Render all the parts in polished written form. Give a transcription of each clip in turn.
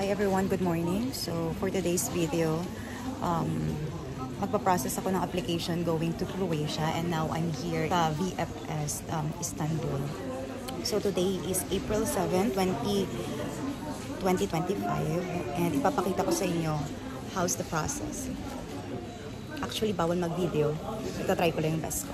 Hi everyone, good morning. So for today's video, magpa-process ako ng application going to Croatia, and now I'm here sa VFS Istanbul. So today is April 7, 2025, and ipapakita ko sa inyo how's the process. Actually, bawal mag-video. Ita-try ko lang yung best ko.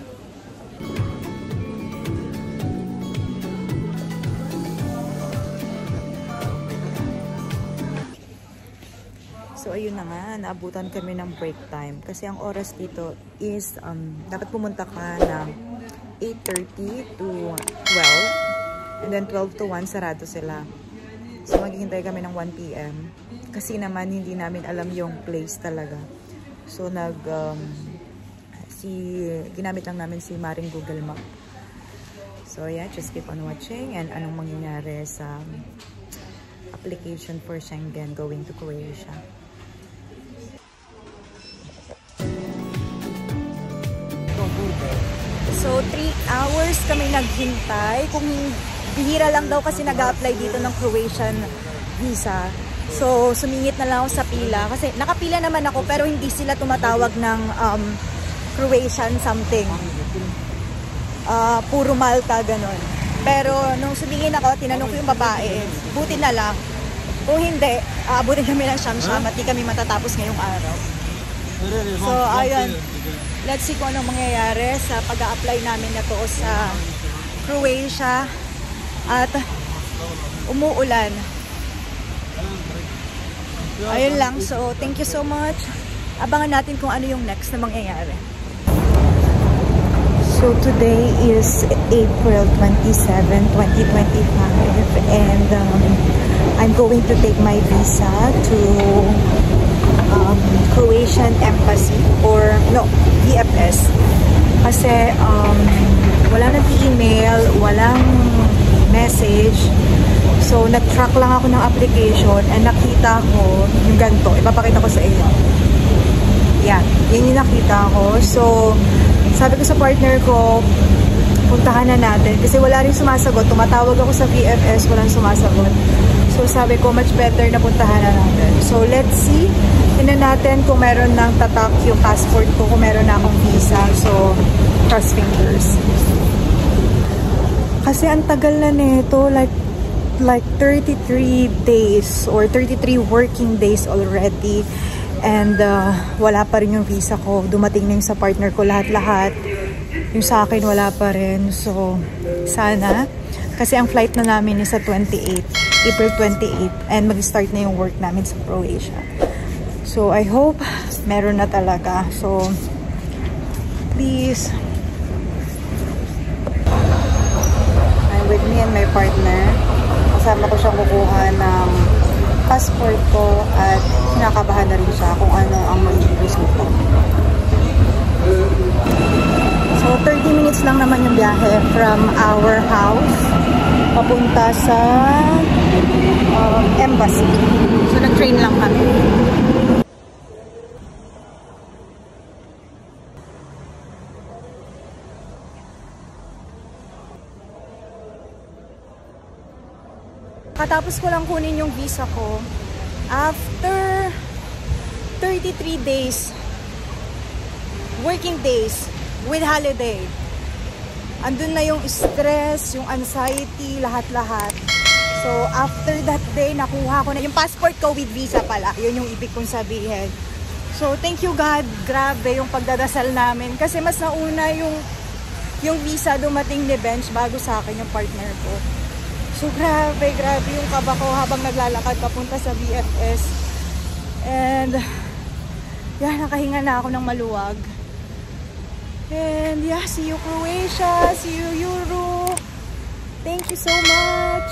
So ayun na nga, naabutan kami ng break time. Kasi ang oras dito is, dapat pumunta ka ng 8:30 to 12. And then 12 to 1, sarado sila. So maghihintay kami ng 1 PM. Kasi naman hindi namin alam yung place talaga. So ginamit lang namin si Maring Google Map. So yeah, just keep on watching and anong mangyayari sa application for Schengen going to Croatia. So 3 hours kami naghintay. Kung bihira lang daw kasi nag-a-apply dito ng Croatian visa. So sumingit na lang ako sa pila. Kasi nakapila naman ako pero hindi sila tumatawag ng Croatian something. Puro Malta, ganon. Pero nung sumingin ako, tinanong ko yung babae. Buti na lang. Kung hindi, abutin kami ng siyam-siyam at di kami matatapos ngayong araw. So ayun. Let's see kung anong mangyayari sa pag-a-apply namin na to sa Croatia. At umuulan. Ayun lang. So, thank you so much. Abangan natin kung ano yung next na mangyayari. So, today is April 27, 2025. And I'm going to take my visa to Croatian Embassy or no, VFS. Kasi wala nang email, walang message. So nag-track lang ako ng application and nakita ko yung ganito. Ipapakita ko sa inyo. Yan, yun yung nakita ko. So sabi ko sa partner ko, puntahan na natin kasi wala rin sumasagot. Tumatawag ako sa VFS, walang sumasagot. So sabi ko, much better na puntahan na natin. So let's see. Tingnan natin kung meron ng tatak yung passport ko, kung meron na akong visa. So, cross fingers. Kasi ang tagal na nito, like 33 days or 33 working days already. And wala pa rin yung visa ko. Dumating na yung sa partner ko lahat-lahat. Yung sa akin wala pa rin. So, sana. Kasi ang flight na namin is sa 28. April 28. And mag-start na yung work namin sa Croatia. So, I hope meron na talaga. So, please. I'm with me and my partner. Kasama ko siyang kukuha ng passport ko at kinakabahan na rin siya kung ano ang magiging resulta. So, 30 minutes lang naman yung biyahe from our house papunta sa embassy. So, nag-train lang kami. Katapos ko lang kunin yung visa ko after 33 days working days with holiday. Andun na yung stress, yung anxiety, lahat-lahat. So after that day, nakuha ko na yung passport ko with visa pala. Yun yung ibig kong sabihin. So thank you God, grabe yung pagdadasal namin kasi mas nauna yung visa dumating ni Bench bago sa akin yung partner ko. So, grabe yung kaba ko habang naglalakad papunta sa VFS. And, yeah, nakahinga na ako ng maluwag. And, yeah, see you Croatia, see you Euro. Thank you so much.